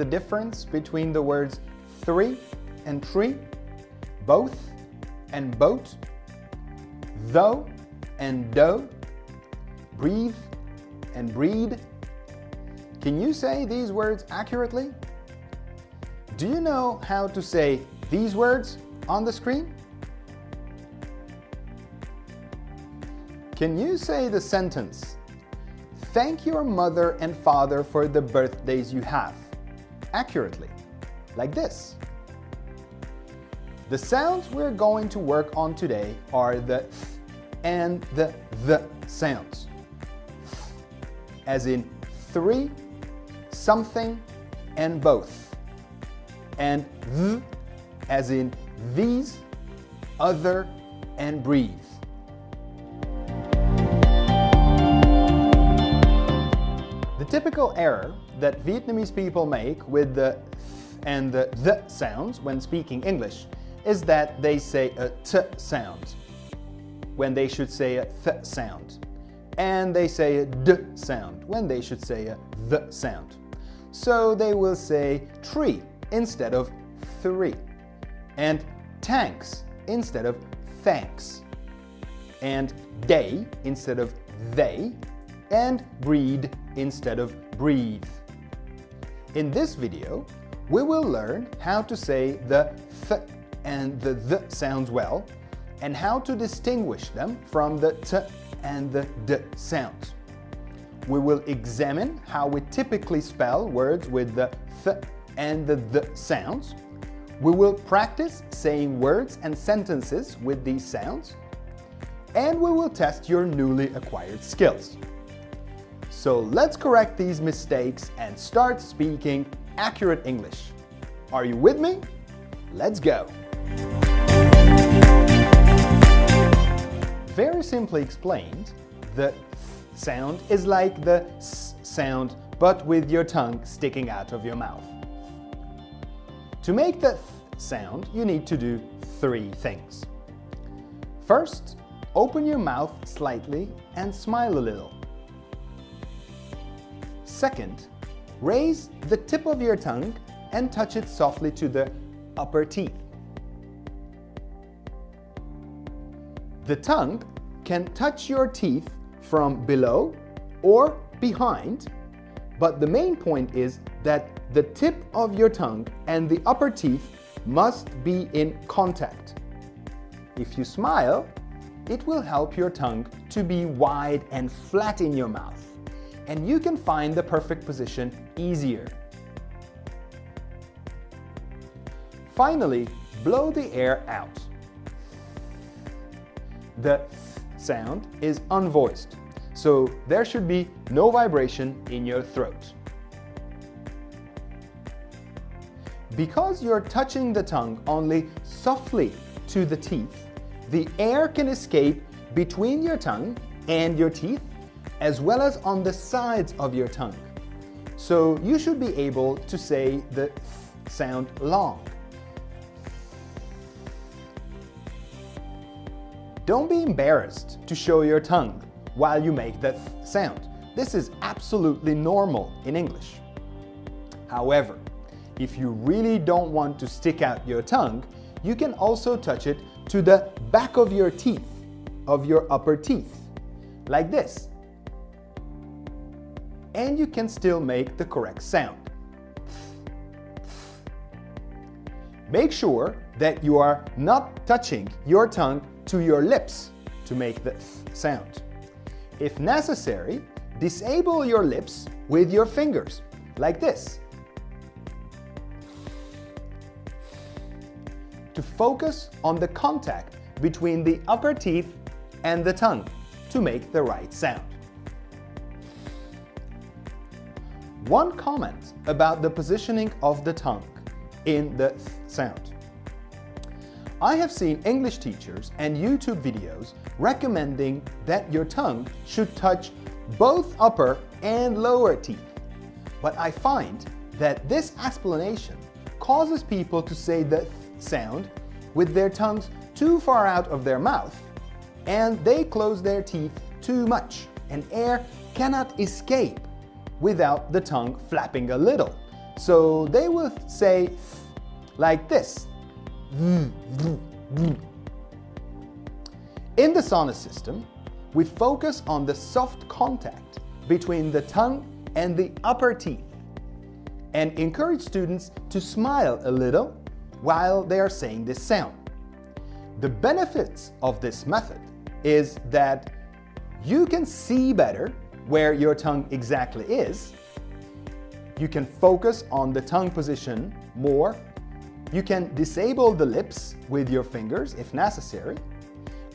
the difference between the words three and tree, both and boat, though and dough, breathe and breed? Can you say these words accurately? Do you know how to say these words on the screen? Can you say the sentence, "Thank your mother and father for the birthdays you have," accurately, like this? The sounds we're going to work on today are the th and the sounds, as in three, something, and both, and th as in these, other, and breathe. The typical error that Vietnamese people make with the th and the sounds when speaking English is that they say a t sound when they should say a th sound, and they say a d sound when they should say a the sound. So they will say tree instead of three, and tanks instead of thanks, and day instead of they, and breed instead of breathe. In this video, we will learn how to say the th and the sounds well, and how to distinguish them from the t and the d sounds. We will examine how we typically spell words with the th and the sounds. We will practice saying words and sentences with these sounds, and we will test your newly acquired skills. So let's correct these mistakes and start speaking accurate English. Are you with me? Let's go! Very simply explained, the th sound is like the s sound, but with your tongue sticking out of your mouth. To make the th sound, you need to do three things. First, open your mouth slightly and smile a little. Second, raise the tip of your tongue and touch it softly to the upper teeth. The tongue can touch your teeth from below or behind, but the main point is that the tip of your tongue and the upper teeth must be in contact. If you smile, it will help your tongue to be wide and flat in your mouth, and you can find the perfect position easier. Finally, blow the air out. The th sound is unvoiced, so there should be no vibration in your throat. Because you're touching the tongue only softly to the teeth, the air can escape between your tongue and your teeth, as well as on the sides of your tongue. So you should be able to say the th sound long. Don't be embarrassed to show your tongue while you make the th sound. This is absolutely normal in English. However, if you really don't want to stick out your tongue, you can also touch it to the back of your teeth, of your upper teeth, like this. And you can still make the correct sound. Make sure that you are not touching your tongue to your lips to make the th sound. If necessary, disable your lips with your fingers, like this, to focus on the contact between the upper teeth and the tongue to make the right sound. One comment about the positioning of the tongue in the th sound. I have seen English teachers and YouTube videos recommending that your tongue should touch both upper and lower teeth. But I find that this explanation causes people to say the th sound with their tongues too far out of their mouth, and they close their teeth too much, and air cannot escape without the tongue flapping a little, So they will say like this. In the sonus system, we focus on the soft contact between the tongue and the upper teeth and encourage students to smile a little while they are saying this sound. The benefits of this method is that you can see better where your tongue exactly is, you can focus on the tongue position more, you can disable the lips with your fingers if necessary,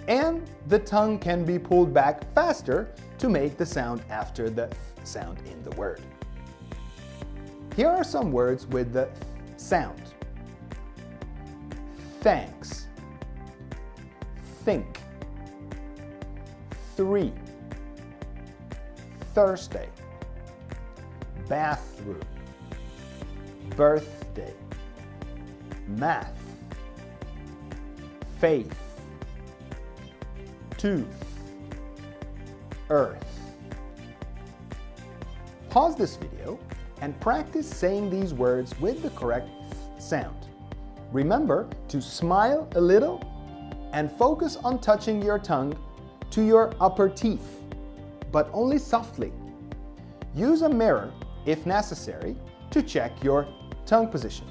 and the tongue can be pulled back faster to make the sound after the sound in the word. Here are some words with the sound. Thanks, think, 3, Thursday, bathroom, birthday, math, faith, tooth, earth. Pause this video and practice saying these words with the correct sound. Remember to smile a little and focus on touching your tongue to your upper teeth, but only softly. Use a mirror, if necessary, to check your tongue position.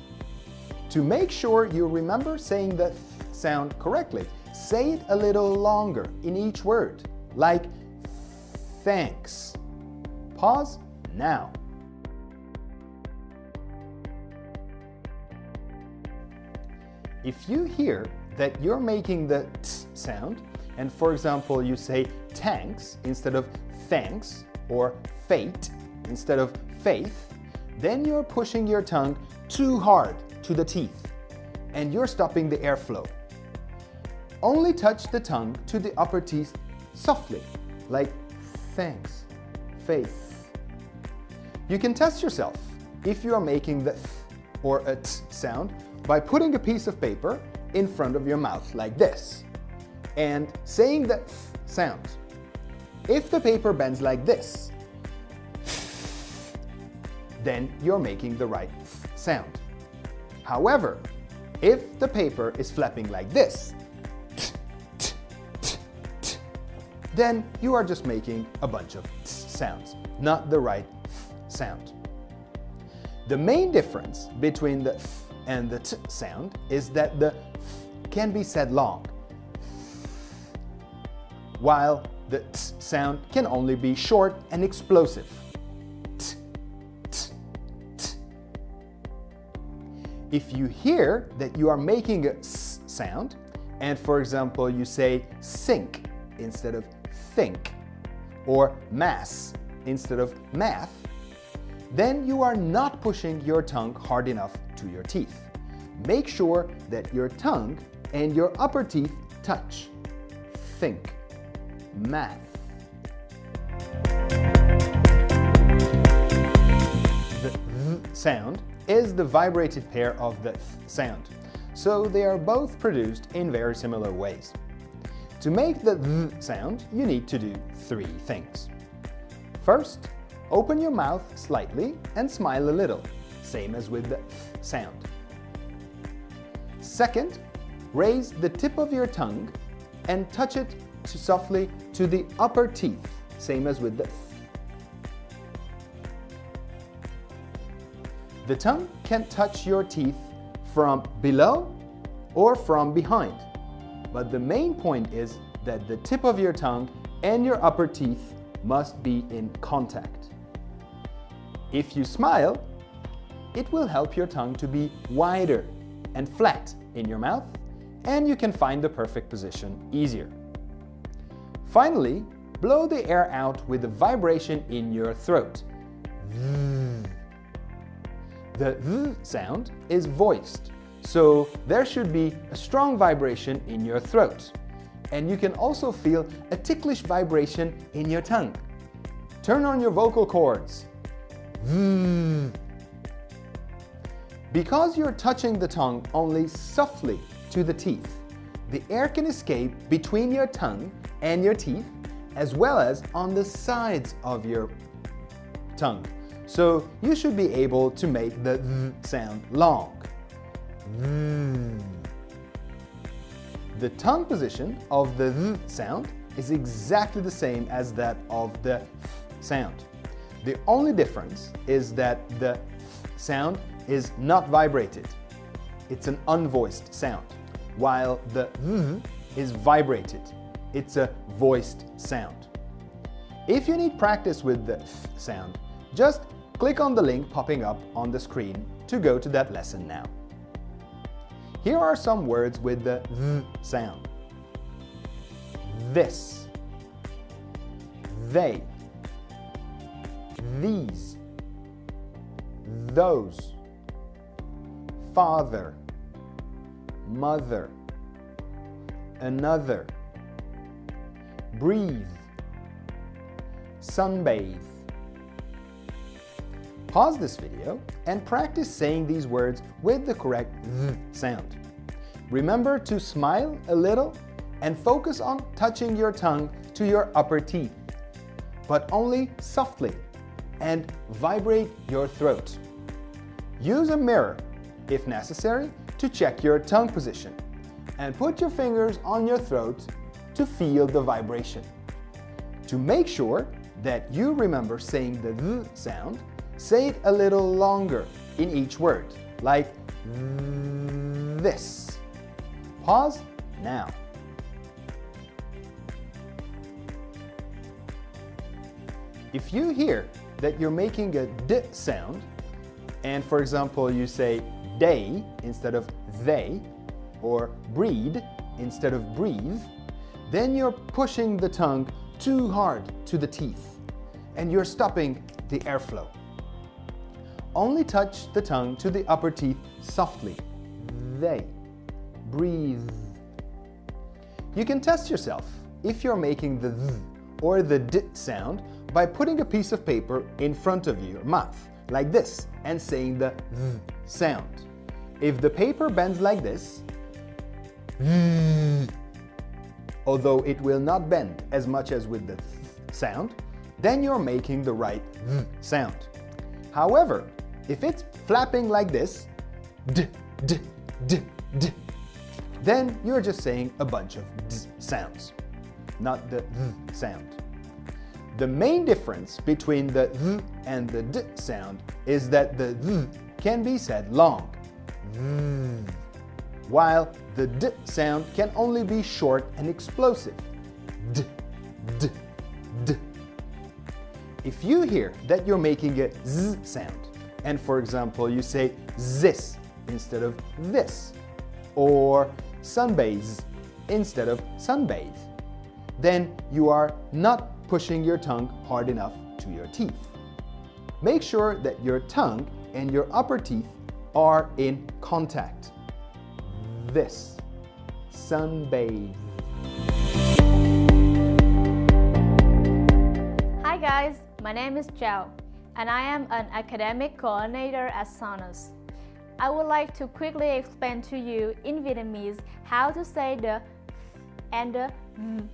To make sure you remember saying the sound correctly, say it a little longer in each word, like thanks. Pause now. If you hear that you're making the t sound, and for example you say tanks instead of thanks, or fate instead of faith, then you're pushing your tongue too hard to the teeth, and you're stopping the airflow. Only touch the tongue to the upper teeth softly, like thanks, faith. You can test yourself if you are making the th or a t sound by putting a piece of paper in front of your mouth like this and saying the th sound. If the paper bends like this, then you're making the right th sound. However, if the paper is flapping like this, then you are just making a bunch of th sounds, not the right th sound. The main difference between the th and the t sound is that the th can be said long, while the t sound can only be short and explosive. T, t, t. If you hear that you are making a s sound, and for example you say sink instead of think, or mass instead of math, then you are not pushing your tongue hard enough to your teeth. Make sure that your tongue and your upper teeth touch. Think, math. The th sound is the vibrated pair of the th sound, so they are both produced in very similar ways. To make the th sound, you need to do 3 things. First, open your mouth slightly and smile a little, same as with the th sound. Second, raise the tip of your tongue and touch it softly to the upper teeth, same as with the th. The tongue can touch your teeth from below or from behind, but the main point is that the tip of your tongue and your upper teeth must be in contact. If you smile, it will help your tongue to be wider and flat in your mouth, and you can find the perfect position easier. Finally, blow the air out with a vibration in your throat. The th sound is voiced, so there should be a strong vibration in your throat. And you can also feel a ticklish vibration in your tongue. Turn on your vocal cords. Because you're touching the tongue only softly to the teeth, the air can escape between your tongue and your teeth, as well as on the sides of your tongue. So you should be able to make the th sound long. The tongue position of the th sound is exactly the same as that of the th sound. The only difference is that the th sound is not vibrated. It's an unvoiced sound, while the th is vibrated. It's a voiced sound. If you need practice with the th sound, just click on the link popping up on the screen to go to that lesson now. Here are some words with the th sound. This, they, these, those, father, mother, another, breathe, sunbathe. Pause this video and practice saying these words with the correct th sound. Remember to smile a little and focus on touching your tongue to your upper teeth, but only softly, and vibrate your throat. Use a mirror, if necessary, to check your tongue position, and put your fingers on your throat to feel the vibration. To make sure that you remember saying the th sound, say it a little longer in each word, like this. Pause now. If you hear that you're making a d sound, and for example you say they instead of they, or breed instead of breathe, then you're pushing the tongue too hard to the teeth, and you're stopping the airflow. Only touch the tongue to the upper teeth softly. They, breathe. You can test yourself if you're making the th or the d sound by putting a piece of paper in front of your mouth, like this, and saying the th sound. If the paper bends like this, although it will not bend as much as with the th sound, then you're making the right th sound. However, if it's flapping like this, d, d, d, d, then you're just saying a bunch of d sounds, not the th sound. The main difference between the th and the d sound is that the th can be said long, while the d sound can only be short and explosive, d, d, d. If you hear that you're making a z sound, and for example you say this instead of this, or sunbathe instead of sunbathe, then you are not pushing your tongue hard enough to your teeth. Make sure that your tongue and your upper teeth are in contact. This, sunbathe. Hi guys, my name is Zhao, and I am an academic coordinator at Sonus. I would like to quickly explain to you in Vietnamese how to say the and the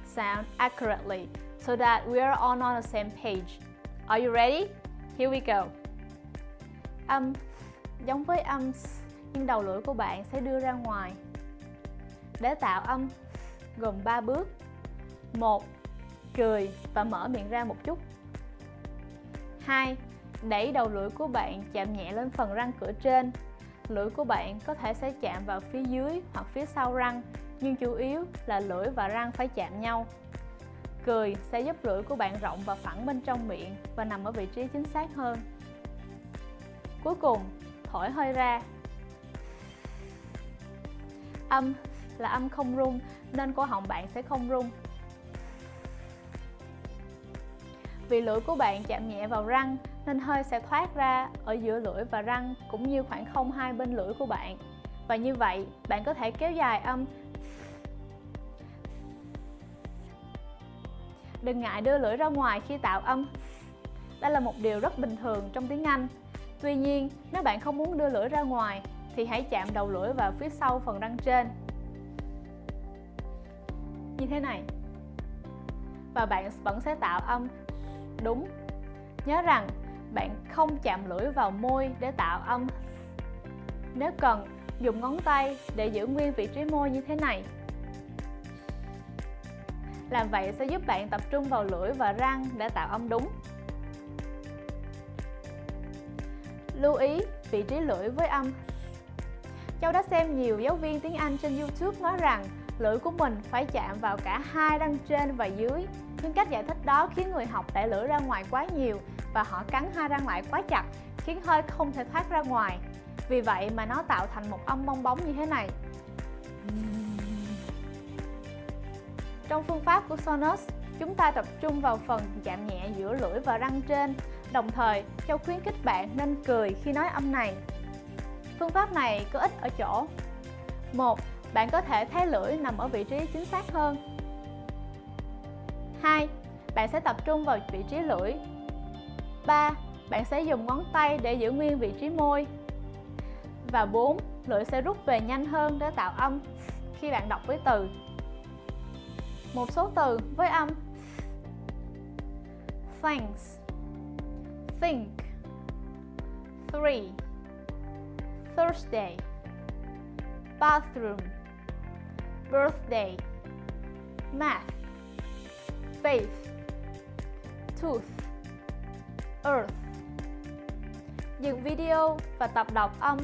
sound accurately so that we are all on the same page. Are you ready? Here we go. Âm giống với âm nhưng đầu lưỡi của bạn sẽ đưa ra ngoài. Để tạo âm gồm 3 bước. 1. Cười và mở miệng ra một chút. 2. Đẩy đầu lưỡi của bạn chạm nhẹ lên phần răng cửa trên. Lưỡi của bạn có thể sẽ chạm vào phía dưới hoặc phía sau răng, nhưng chủ yếu là lưỡi và răng phải chạm nhau. Cười sẽ giúp lưỡi của bạn rộng và phẳng bên trong miệng và nằm ở vị trí chính xác hơn. Cuối cùng, thổi hơi ra. Âm là âm không rung nên cổ họng bạn sẽ không rung. Vì lưỡi của bạn chạm nhẹ vào răng nên hơi sẽ thoát ra ở giữa lưỡi và răng cũng như khoảng không hai bên lưỡi của bạn. Và như vậy, bạn có thể kéo dài âm. Đừng ngại đưa lưỡi ra ngoài khi tạo âm. Đây là một điều rất bình thường trong tiếng Anh. Tuy nhiên, nếu bạn không muốn đưa lưỡi ra ngoài thì hãy chạm đầu lưỡi vào phía sau phần răng trên. Như thế này. Và bạn vẫn sẽ tạo âm đúng. Nhớ rằng, bạn không chạm lưỡi vào môi để tạo âm. Nếu cần, dùng ngón tay để giữ nguyên vị trí môi như thế này. Làm vậy sẽ giúp bạn tập trung vào lưỡi và răng để tạo âm đúng. Lưu ý vị trí lưỡi với âm. Châu đã xem nhiều giáo viên tiếng Anh trên YouTube nói rằng lưỡi của mình phải chạm vào cả hai răng trên và dưới. Nhưng cách giải thích đó khiến người học đẩy lưỡi ra ngoài quá nhiều và họ cắn hai răng lại quá chặt, khiến hơi không thể thoát ra ngoài. Vì vậy mà nó tạo thành một âm bong bóng như thế này. Trong phương pháp của Sonus, chúng ta tập trung vào phần chạm nhẹ giữa lưỡi và răng trên. Đồng thời, Châu khuyến khích bạn nên cười khi nói âm này. Phương pháp này có ích ở chỗ: 1. Bạn có thể thấy lưỡi nằm ở vị trí chính xác hơn. 2. Bạn sẽ tập trung vào vị trí lưỡi. 3. Bạn sẽ dùng ngón tay để giữ nguyên vị trí môi. Và 4. Lưỡi sẽ rút về nhanh hơn để tạo âm khi bạn đọc với từ. Một số từ với âm: thanks, think, 3, Thursday, bathroom, birthday, math, faith, tooth, earth. Dừng video và tập đọc âm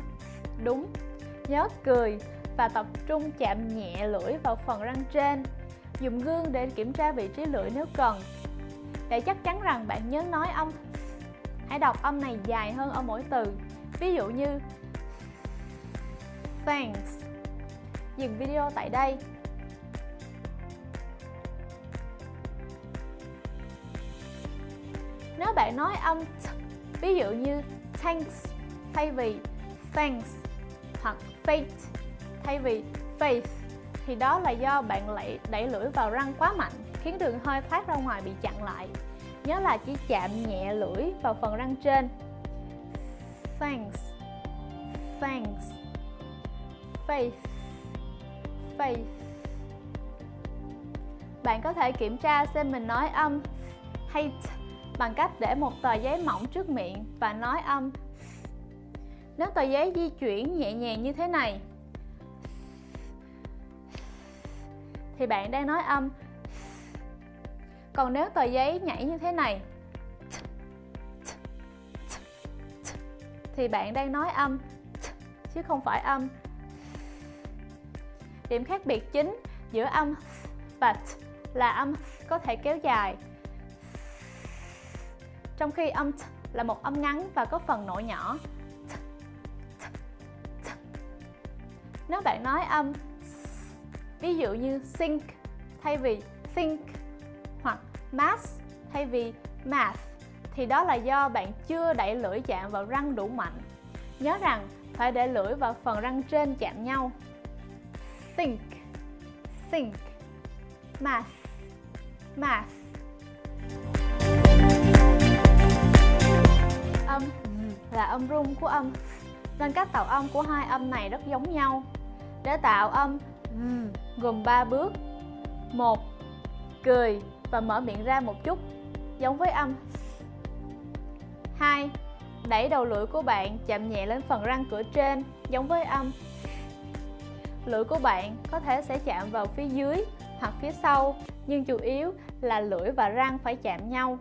đúng. Nhớ cười và tập trung chạm nhẹ lưỡi vào phần răng trên. Dùng gương để kiểm tra vị trí lưỡi nếu cần. Để chắc chắn rằng bạn nhớ nói âm, hãy đọc âm này dài hơn ở mỗi từ. Ví dụ như thanks. Dừng video tại đây. Nếu bạn nói âm ví dụ như thanks thay vì thanks, hoặc faith thay vì faith, thì đó là do bạn đẩy lưỡi vào răng quá mạnh, khiến đường hơi thoát ra ngoài bị chặn lại. Nhớ là chỉ chạm nhẹ lưỡi vào phần răng trên. Thanks, thanks, faith, faith. Bạn có thể kiểm tra xem mình nói âm hate bằng cách để một tờ giấy mỏng trước miệng và nói âm. Nếu tờ giấy di chuyển nhẹ nhàng như thế này thì bạn đang nói âm. Còn nếu tờ giấy nhảy như thế này thì bạn đang nói âm chứ không phải âm. Điểm khác biệt chính giữa âm và là âm có thể kéo dài, trong khi âm là một âm ngắn và có phần nổ nhỏ. Nếu bạn nói âm ví dụ như sink thay vì think, hoặc math thay vì math, thì đó là do bạn chưa đẩy lưỡi chạm vào răng đủ mạnh. Nhớ rằng phải để lưỡi vào phần răng trên chạm nhau. Think, think, math, math. Âm là âm rung của âm, nên cách tạo âm của hai âm này rất giống nhau. Để tạo âm gồm 3 bước. 1. Cười và mở miệng ra một chút, giống với âm. 2. Đẩy đầu lưỡi của bạn chạm nhẹ lên phần răng cửa trên, giống với âm. Lưỡi của bạn có thể sẽ chạm vào phía dưới hoặc phía sau, nhưng chủ yếu là lưỡi và răng phải chạm nhau.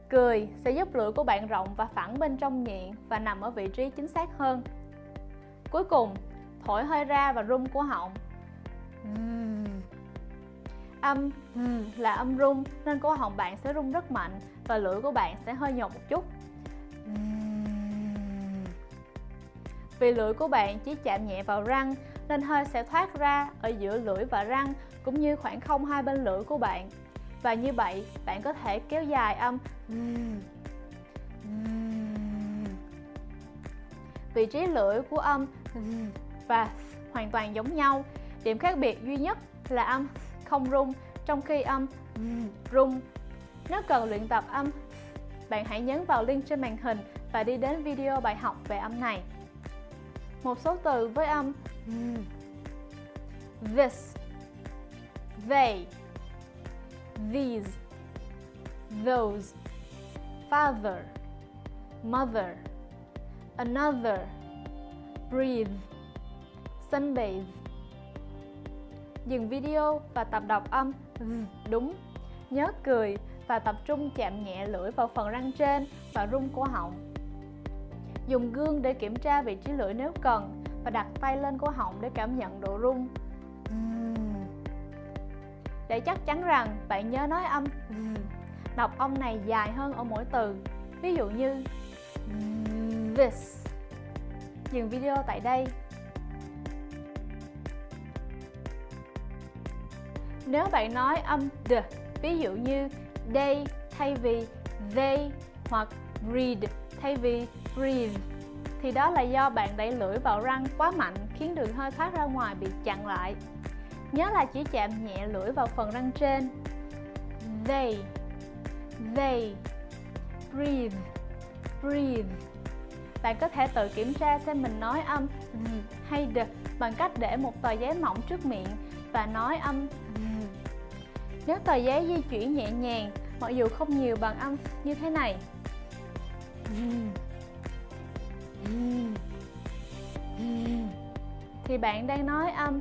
Cười sẽ giúp lưỡi của bạn rộng và phẳng bên trong miệng và nằm ở vị trí chính xác hơn. Cuối cùng, thổi hơi ra và rung cổ họng. Âm là âm rung nên cổ họng bạn sẽ rung rất mạnh và lưỡi của bạn sẽ hơi nhột một chút. Vì lưỡi của bạn chỉ chạm nhẹ vào răng nên hơi sẽ thoát ra ở giữa lưỡi và răng, cũng như khoảng không hai bên lưỡi của bạn. Và như vậy, bạn có thể kéo dài âm. Vị trí lưỡi của âm và hoàn toàn giống nhau. Điểm khác biệt duy nhất là âm không rung, trong khi âm rung. Nếu cần luyện tập âm, bạn hãy nhấn vào link trên màn hình và đi đến video bài học về âm này. Một số từ với âm: this, they, these, those, father, mother, another, breathe, sunbathe. Dừng video và tập đọc âm đúng. Nhớ cười và tập trung chạm nhẹ lưỡi vào phần răng trên và rung cổ họng. Dùng gương để kiểm tra vị trí lưỡi nếu cần và đặt tay lên cổ họng để cảm nhận độ rung. Để chắc chắn rằng bạn nhớ nói âm đọc âm này dài hơn ở mỗi từ. Ví dụ như this. Dừng video tại đây. Nếu bạn nói âm d, ví dụ như they thay vì they hoặc read thay vì breathe, thì đó là do bạn đẩy lưỡi vào răng quá mạnh khiến đường hơi thoát ra ngoài bị chặn lại. Nhớ là chỉ chạm nhẹ lưỡi vào phần răng trên. They, breathe, breathe. Bạn có thể tự kiểm tra xem mình nói âm hay d bằng cách để một tờ giấy mỏng trước miệng và nói âm. Nếu tờ giấy di chuyển nhẹ nhàng, mặc dù không nhiều bằng âm như thế này, thì bạn đang nói âm.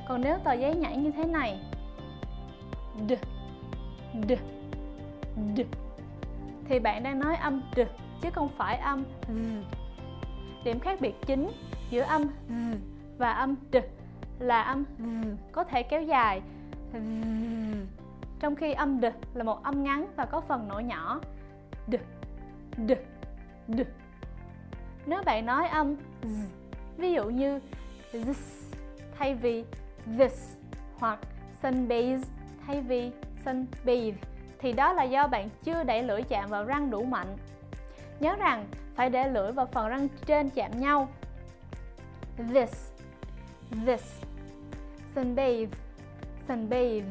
Còn nếu tờ giấy nhảy như thế này, d, thì bạn đang nói âm d chứ không phải âm. Điểm khác biệt chính giữa âm và âm d là âm có thể kéo dài, trong khi âm d là một âm ngắn và có phần nổi nhỏ. D. Nếu bạn nói âm z, ví dụ như this thay vì this hoặc sunbathe thay vì sunbathe, thì đó là do bạn chưa đẩy lưỡi chạm vào răng đủ mạnh. Nhớ rằng phải để lưỡi vào phần răng trên chạm nhau. This, sunbathe.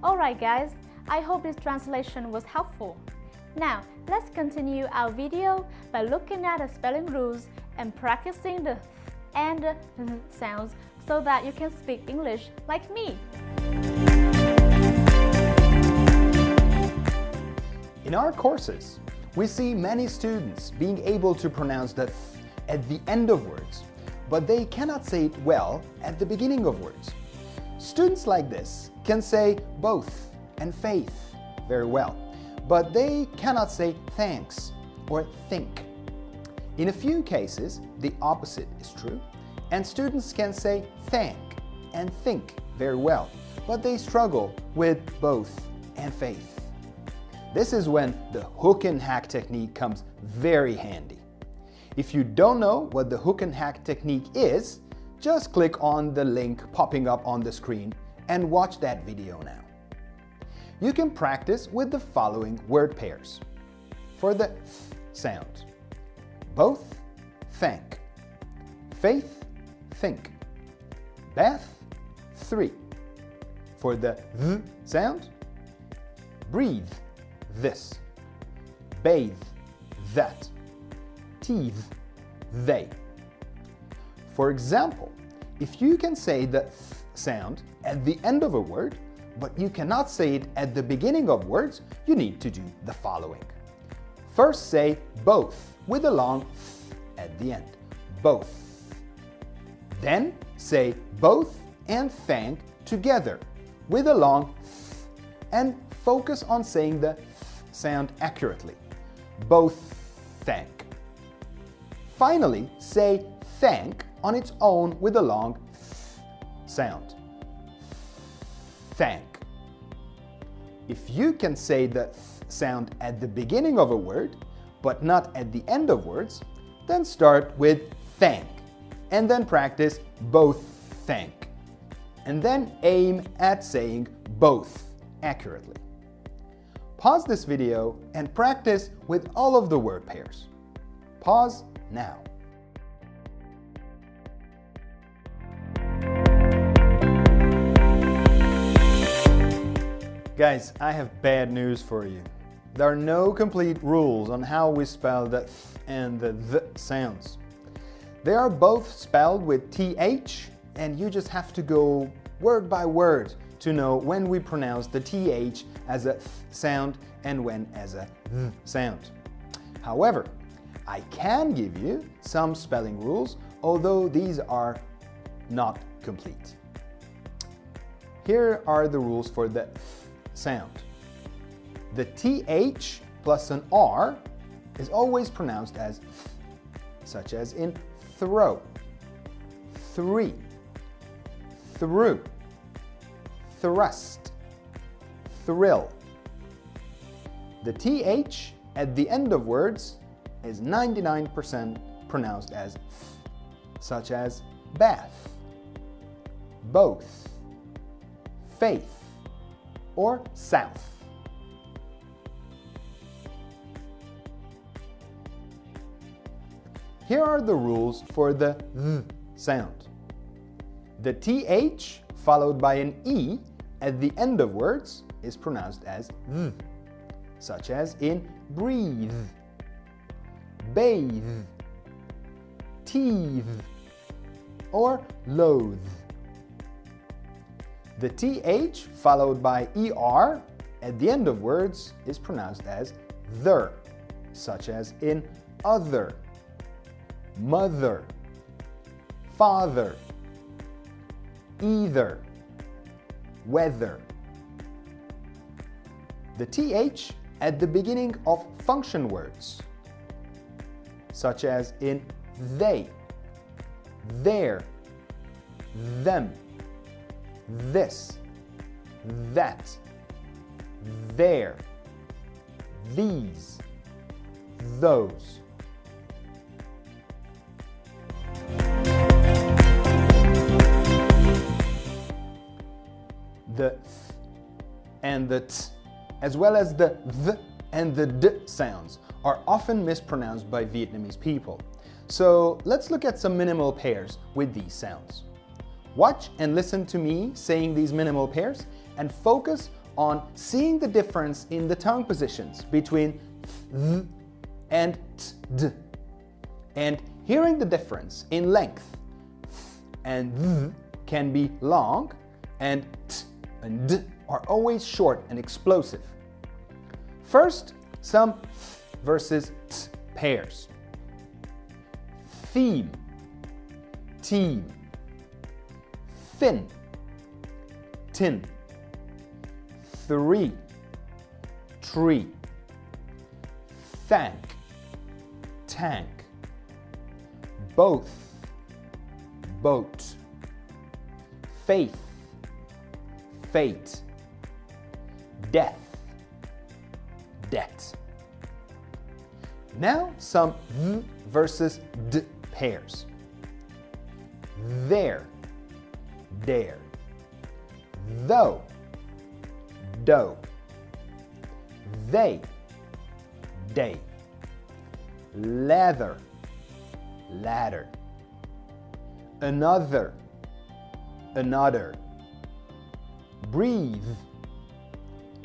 Alright guys, I hope this translation was helpful. Now, let's continue our video by looking at the spelling rules and practicing the and sounds so that you can speak English like me. In our courses, we see many students being able to pronounce the th at the end of words, but they cannot say it well at the beginning of words. Students like this can say both and faith very well, but they cannot say thanks or think. In a few cases, the opposite is true, and students can say thank and think very well, but they struggle with both and faith. This is when the hook and hack technique comes very handy. If you don't know what the hook and hack technique is, just click on the link popping up on the screen and watch that video now. You can practice with the following word pairs. For the th sound, both, thank, faith, think, bath, 3. For the th sound, breathe, this, bathe, that, teeth, they. For example, if you can say the th sound at the end of a word, but you cannot say it at the beginning of words, you need to do the following. First say both with a long th at the end, both. Then say both and thank together with a long th and focus on saying the th sound accurately. Both thank. Finally, say thank on its own with a long th sound. Thank. If you can say the th sound at the beginning of a word, but not at the end of words, then start with thank, and then practice both thank. And then aim at saying both accurately. Pause this video and practice with all of the word pairs. Pause now. Guys, I have bad news for you. There are no complete rules on how we spell the th and the th sounds. They are both spelled with th, and you just have to go word by word to know when we pronounce the th as a th sound and when as a th sound. However, I can give you some spelling rules, although these are not complete. Here are the rules for the th sound. The TH plus an R is always pronounced as th, such as in throw, three, through, thrust, thrill. The TH at the end of words is 99% pronounced as th, such as bath, both, faith, or south. Here are the rules for the th sound. The TH followed by an E at the end of words is pronounced as th, such as in breathe, bathe, teeth, or loathe. The TH followed by ER at the end of words is pronounced as ther, such as in other, mother, father, either, weather. The TH at the beginning of function words, such as in they, their, them, this, that, their, these, those. The th and the t, as well as the th and the d sounds, are often mispronounced by Vietnamese people. So let's look at some minimal pairs with these sounds. Watch and listen to me saying these minimal pairs and focus on seeing the difference in the tongue positions between th and t, and hearing the difference in length. Th and th can be long, and t and d are always short and explosive. First, some th versus t pairs. Theme, team, thin, tin, three, tree, thank, tank, both, boat, faith, fate, death, debt. Now some th versus d pairs. There, dare, though, dough, they, day, leather, ladder, another, another, breathe,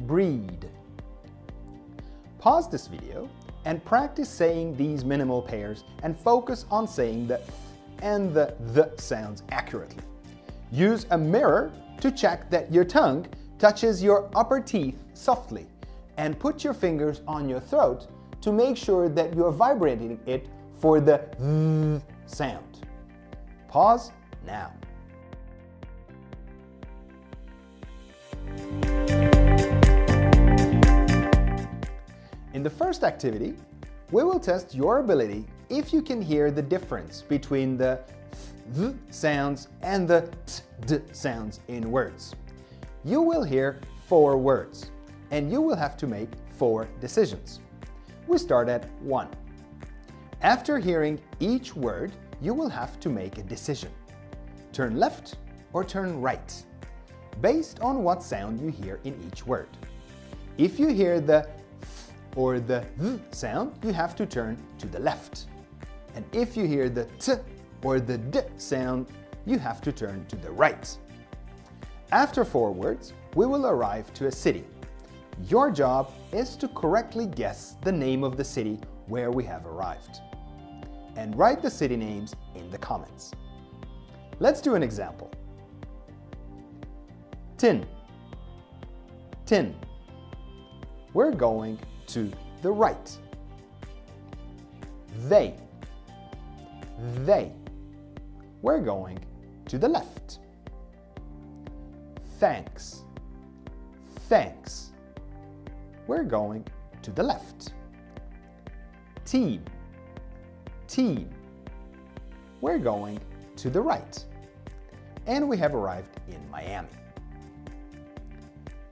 breed. Pause this video and practice saying these minimal pairs and focus on saying the th and the sounds accurately. Use a mirror to check that your tongue touches your upper teeth softly, and put your fingers on your throat to make sure that you are vibrating it for the th sound. Pause now. In the first activity, we will test your ability if you can hear the difference between the th sounds and the t sounds in words. You will hear 4 words, and you will have to make 4 decisions. We start at 1. After hearing each word, you will have to make a decision. Turn left or turn right, based on what sound you hear in each word. If you hear the th or the th sound, you have to turn to the left. And if you hear the t or the d sound, you have to turn to the right. After 4 words, we will arrive to a city. Your job is to correctly guess the name of the city where we have arrived, and write the city names in the comments. Let's do an example. Tin, tin. We're going to the right. They. They. We're going to the left. Thanks. Thanks. We're going to the left. Team. Team. We're going to the right. And we have arrived in Miami.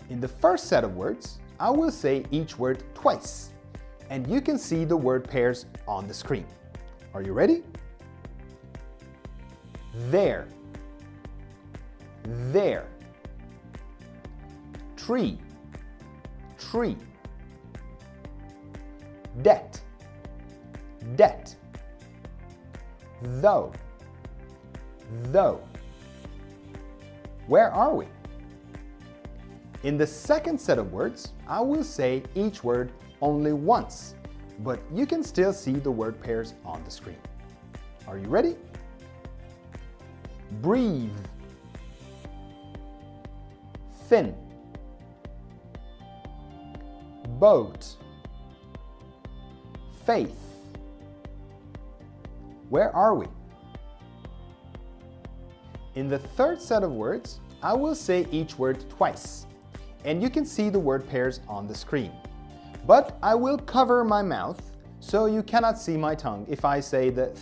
In the first set of words, I will say each word twice, and you can see the word pairs on the screen. Are you ready? There. There. Tree. Tree. Debt. Debt. Though. Though. Where are we? In the second set of words, I will say each word only once, but you can still see the word pairs on the screen. Are you ready? Breathe. Thin. Boat. Faith. Where are we? In the third set of words, I will say each word twice, and you can see the word pairs on the screen. But I will cover my mouth so you cannot see my tongue if I say the th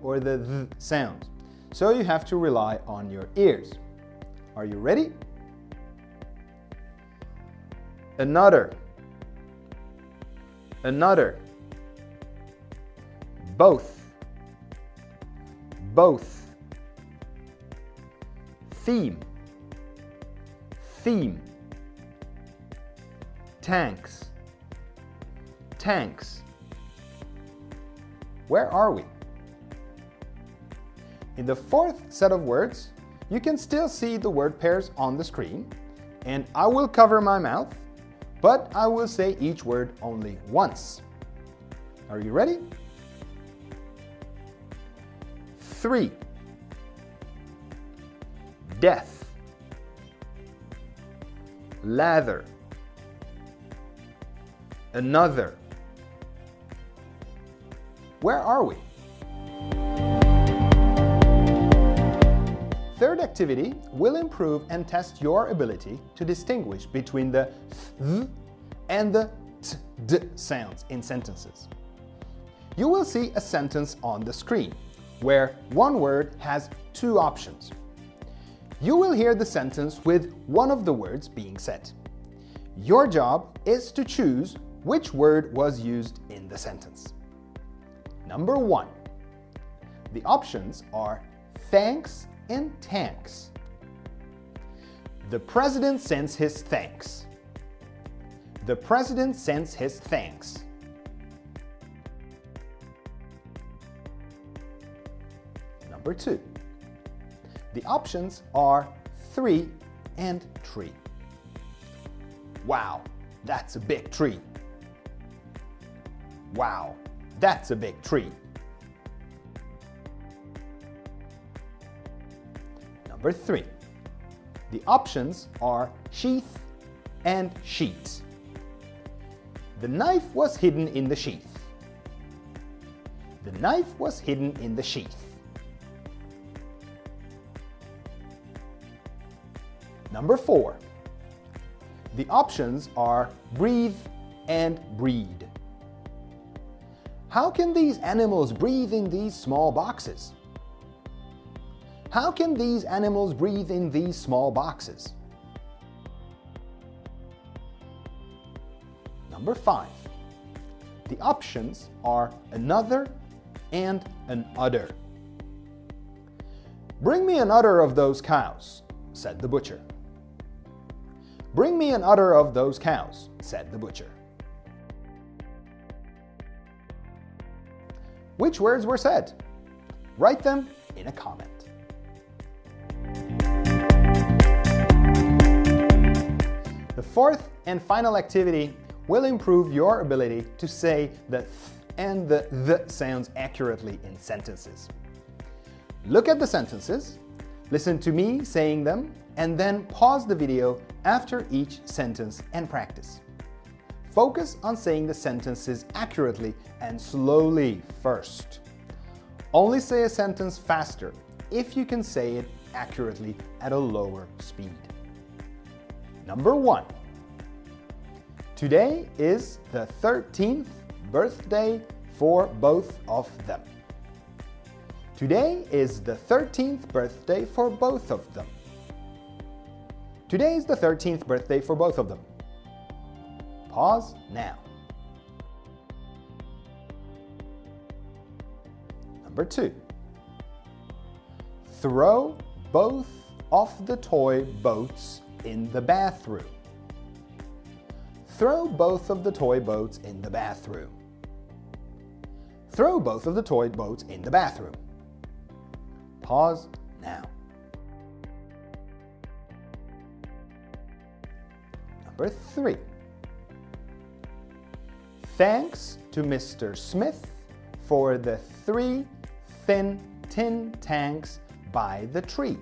or the th sound. So you have to rely on your ears. Are you ready? Another. Another. Both. Both. Theme. Theme. Tanks. Tanks. Where are we? In the fourth set of words, you can still see the word pairs on the screen, and I will cover my mouth, but I will say each word only once. Are you ready? 3. Death. Lather. Another. Where are we? Third activity will improve and test your ability to distinguish between the th and the t-d sounds in sentences. You will see a sentence on the screen where one word has two options. You will hear the sentence with one of the words being said. Your job is to choose which word was used in the sentence. Number 1. The options are thanks and tanks. The president sends his thanks. The president sends his thanks. Number 2. The options are 3 and tree. Wow, that's a big tree. Wow, that's a big tree. Number 3. The options are sheath and sheet. The knife was hidden in the sheath. The knife was hidden in the sheath. Number 4. The options are breathe and breed. How can these animals breathe in these small boxes? How can these animals breathe in these small boxes? Number 5. The options are another and an udder. Bring me an udder of those cows, said the butcher. Bring me an udder of those cows, said the butcher. Which words were said? Write them in a comment. The fourth and final activity will improve your ability to say the th and the th sounds accurately in sentences. Look at the sentences, listen to me saying them, and then pause the video after each sentence and practice. focus on saying the sentences accurately and slowly first. Only say a sentence faster if you can say it accurately at a lower speed. Number 1. Today is the 13th birthday for both of them. Today is the 13th birthday for both of them. Today is the 13th birthday for both of them. Pause now. Number 2. Throw both of the toy boats in the bathroom. Throw both of the toy boats in the bathroom. Throw both of the toy boats in the bathroom. Pause now. Number 3. Thanks to Mr. Smith for the 3 thin tin tanks by the tree.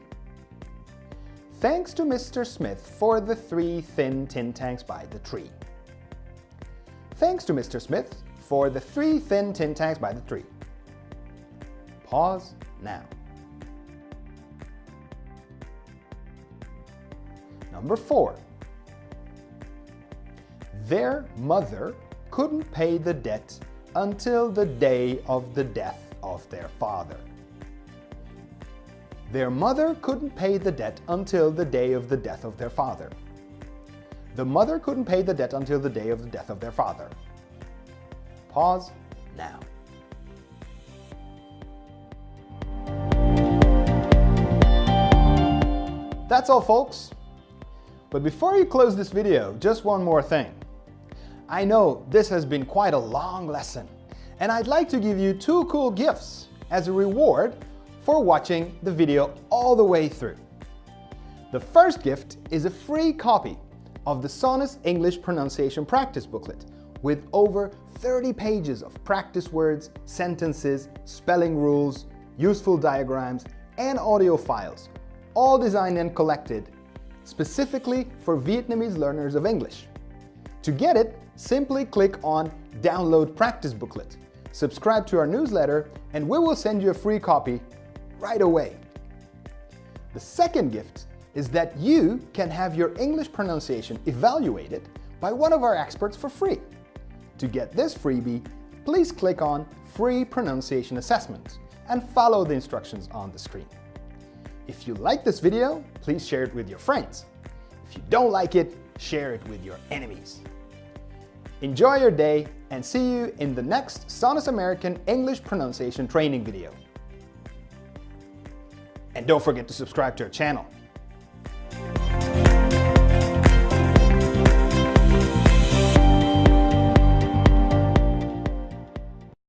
Thanks to Mr. Smith for the 3 thin tin tanks by the tree. Thanks to Mr. Smith for the 3 thin tin tanks by the tree. Pause now. Number 4. Their mother couldn't pay the debt until the day of the death of their father. Their mother couldn't pay the debt until the day of the death of their father. The mother couldn't pay the debt until the day of the death of their father. Pause now. That's all, folks. But before you close this video, just one more thing. I know this has been quite a long lesson, and I'd like to give you 2 cool gifts as a reward for watching the video all the way through. The first gift is a free copy of the Sonus English Pronunciation Practice Booklet with over 30 pages of practice words, sentences, spelling rules, useful diagrams, and audio files, all designed and collected specifically for Vietnamese learners of English. To get it, simply click on Download Practice Booklet, subscribe to our newsletter, and we will send you a free copy right away. The second gift is that you can have your English pronunciation evaluated by one of our experts for free. To get this freebie, please click on Free Pronunciation Assessment and follow the instructions on the screen. If you like this video, please share it with your friends. If you don't like it, share it with your enemies. Enjoy your day and see you in the next Sonus American English pronunciation training video. And don't forget to subscribe to our channel.